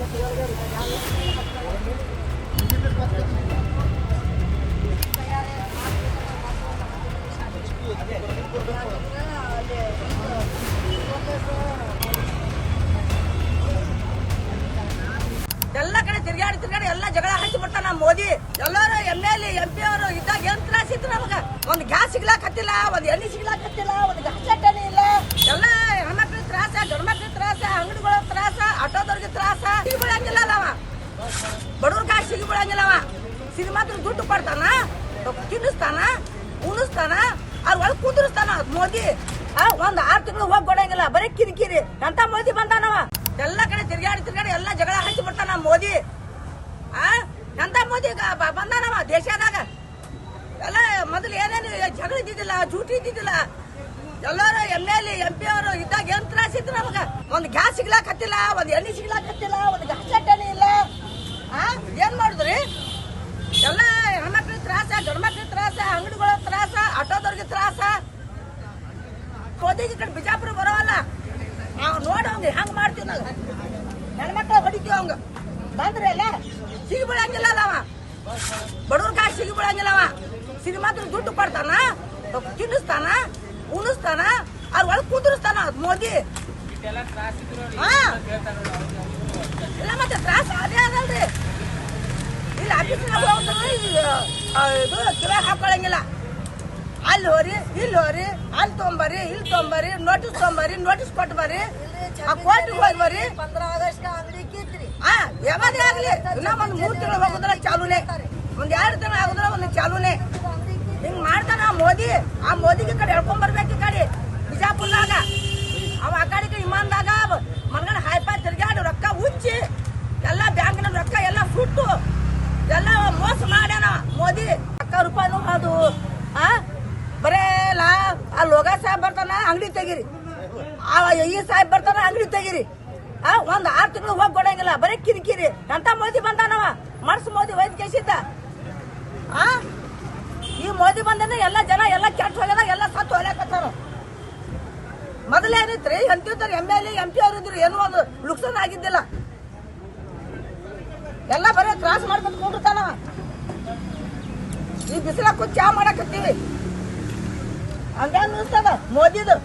ಎಲ್ಲ ಕಡೆ ತಿರ್ಗಾಡಿ ಎಲ್ಲ ಜಗಳ ಹಚ್ಚಿ ಬರ್ತಾನ ಮೋದಿ. ಎಲ್ಲರೂ MLA MP ಅವರು ಇದ್ದಾಗ ಏನ್ ತ್ರಾಸ ಇತ್ತು ನಮಗ. ಒಂದು ಗ್ಯಾಸ್ ಸಿಗ್ಲಾಕತ್ತಿಲ್ಲ, ಒಂದು ಎಣ್ಣೆ ಸಿಗ್ಲಾಕತ್ತಿಲ್ಲ, ಒಂದು ಗಾಸಟ್ಟನೆ ಇಲ್ಲ. ಎಲ್ಲ ಹೆಣ್ಮಕ್ಳಿಗೆ ತ್ರಾಸ, ಗಂಡು ಮಕ್ಳಿಗೆ ತ್ರಾಸ, ಅಂಗಡಿಗಳ ತ್ರಾಸ, ಆಟೋದವ್ರಿಗೆ ತ್ರಾಸ. ಸಿಗಿಬಿಡಂಗಿಲ್ಲ ಅವ ಬಡವ್ರ ಕಾಯಿ ಸಿಗಿಬಿಡಂಗಿಲ್ಲ ಅವ. ಸಿಗಿ ಮಾತ್ರ ದುಡ್ಡು ಕೊಡ್ತಾನ, ತಿನ್ನಿಸ್ತಾನ, ಉಣಿಸ್ತಾನ, ಅವ್ರ ಒಳಗೆ ಕುಂದಿರ್ಸ್ತಾನ ಮೋದಿ. ಒಂದ್ 6 ತಿಂಗಳು ಹೋಗಿ ಕೊಡಂಗಿಲ್ಲ, ಬರೀ ಕಿರಿಕಿರಿ. ಅಂತ ಮೋದಿ ಬಂದಾನವ. ಎಲ್ಲ ಕಡೆ ತಿರ್ಗಾಡಿ ಎಲ್ಲ ಜಗಳ ಹಚ್ಚಿ ಬರ್ತಾನ ಮೋದಿ. ಎಂತ ಮೋದಿ ಬಂದಾನವ ದೇಶದಾಗ. ಎಲ್ಲ ಮೊದಲು ಏನೇನು ಜಗಳ ಇದ್ದಿದ್ದಿಲ್ಲ, ಜೂಟಿ ಇದ್ದಿದ್ದಿಲ್ಲ. ಎಲ್ಲರೂ MLA MP ಅವರು ಇದ್ದಾಗ ಏನ್ ತ್ರಾಸ ಇತ್ತು ನಮಗ. ಒಂದು ಗ್ಯಾಸ್ ಸಿಗ್ಲಾಕತ್ತಿಲ್ಲ, ಒಂದು ಎಣ್ಣೆ ಸಿಗ್ಲಾಕತ್ತಿಲ್ಲ, ಒಂದು ಗಾಸಟ್ಟನೆ ಇಲ್ಲ. ಏನ್ ಮಾಡಿದ್ರಿ? ಎಲ್ಲ ಹೆಣ್ಮಕ್ಳಿಗೆ ತ್ರಾಸ, ಗಂಡು ಮಕ್ಳಿಗೆ ತ್ರಾಸ, ಅಂಗಡಿಗಳ ತ್ರಾಸ, ಆಟೋದವ್ರಿಗೆ ತ್ರಾಸ. ಮೋದಿಗೆ ಕಡೆ ಬಿಜಾಪುರ ಬರೋವಲ್ಲ, ನೋಡವಂಗ ಹೆಂಗ್ ಮಾಡ್ತೀವಿ ನಾವು. ಹೆಣ್ಮಕ್ಳು ಹೊಡಿತೀವಿ ಅವಂಗ ಬಂದ್ರೆ ಎಲ್ಲ ಸಿಗಿಬಿಡಂಗಿಲ್ಲ ಅವ. ಬಡವ್ರ ಕಾಯಿ ಸಿಗಿಬಿಡಂಗಿಲ್ಲ ಅವ. ಸಿಗಿ ಮಾತ್ರ ದುಡ್ಡು ಕೊಡ್ತಾನ, ತಿನ್ನಿಸ್ತಾನ, ಉಣಿಸ್ತಾನ, ಅವ್ರ ಒಳಗೆ ಕುಂದಿರ್ಸ್ತಾನ ಮೋದಿ. ಇಲ್ಲ ಮತ್ತೆ ತ್ರಾಸ ಅದೇ ಅದಲ್ರಿ. ಇಲ್ಲಿ ಆಫೀಸ್ನಾಗ ಹೋಗ್ತಾರೆ, ಇದು ಕಿವ್ಯಾಗ ಹಾಕೊಳಂಗಿಲ್ಲ. ಅಲ್ಲಿ ಹೋರಿ, ಇಲ್ಲಿ ಹೋರಿ, ಅಲ್ಲಿ ತೊಗೊಂಬರಿ, ಇಲ್ಲಿ ತೊಗೊಂಬರಿ, ನೋಟಿಸ್ ತೊಗೊಂಬರಿ, ನೋಟಿಸ್ ಕೊಟ್ಟು ಬರ್ರಿ, ಕೋರ್ಟಿಗೆ ಹೋಗಿ ಬರ್ರಿ. 15 ಆಗಸ್ಟ್ ಅಂಗಡಿ ಕಿತ್ರಿ. ಯಾವದೇ ಆಗ್ಲಿ, ಇನ್ನ ಒಂದ್ 3 ತಿಂಗಳು ಹೋಗುದ್ರ ಚಾಲೂನೆ, ಒಂದ್ 2 ತಿಂಗಳು ಆಗುದ್ರ ಒಂದ್ ಚಾಲೂನೆ. ಹಿಂಗ್ ಮಾಡ್ತಾನ ಮೋದಿ. ಆ ಮೋದಿಗೆ ಕಡೆ ಹೇಳ್ಕೊಂಡ್ ಬರ್ಬೇಕು. ಈ ಕಡೆ ಬಿಜಾಪುರ್ದಾಗ ಅವ ಆ ಕಡೆ ವಿಮಾನದಾಗ ಮನ್ಗಡ ಹಾಯ್ಪಾ ತಿರ್ಗಾಡಿ ರೊಕ್ಕ ಉಚ್ಚಿ ಎಲ್ಲ ಬ್ಯಾಂಕಿನ ರೊಕ್ಕ ಎಲ್ಲ ಸುಟ್ಟು ಎಲ್ಲ ಮೋಸ ಮಾಡ್ಯಾನ ಮೋದಿ. ರೊಕ್ಕ ರೂಪಾಯಿನೂ ಅದು ಬರೇ ಆ ಲೋಗ ಸಾಹೇಬ್ ಬರ್ತಾನ ಅಂಗಡಿ ತೆಗೀರಿ, ಈ ಸಾಹೇಬ್ ಬರ್ತಾನ ಅಂಗಡಿ ತೆಗೀರಿ. ಒಂದ್ 6 ತಿಂಗಳು ಹೋಗಿ ಕೊಡಂಗಿಲ್ಲ, ಬರೀ ಕಿರಿಕಿರಿ. ಅಂತ ಮೋದಿ ಬಂದಾನವ. ಮರ್ಸ್ ಮೋದಿ ವೈದ್ಯಕೇಶಿದ್ದ. ಈ ಮೋದಿ ಬಂದ ಎಲ್ಲ ಜನ ಎಲ್ಲ ಕೆಟ್ಟ ಹೋಗ್ಯದ, ಎಲ್ಲ ಸತ್ತು ಹೊಲ್ಯಾಕತ್ತಾರ. ಮೊದಲೇನಿತ್ರಿ ಎಂತಿರ್ತಾರೆ MLA MP ಅವ್ರು ಇದ್ರು, ಏನೋ ಒಂದು ಲುಕ್ಸಾನ್ ಆಗಿದ್ದಿಲ್ಲ. ಎಲ್ಲ ಬರೀ ತ್ರಾಸ ಮಾಡ್ಕೊಂಡು ಕೂಡಿರ್ತಾನವ. ಈ ಬಿಸಿಲ ಕೂತ್ ಚಾ ಮಾಡಕತ್ತೀವಿ ಹಂಗ ಅನಿಸ್ತದ ಮೋದಿದು.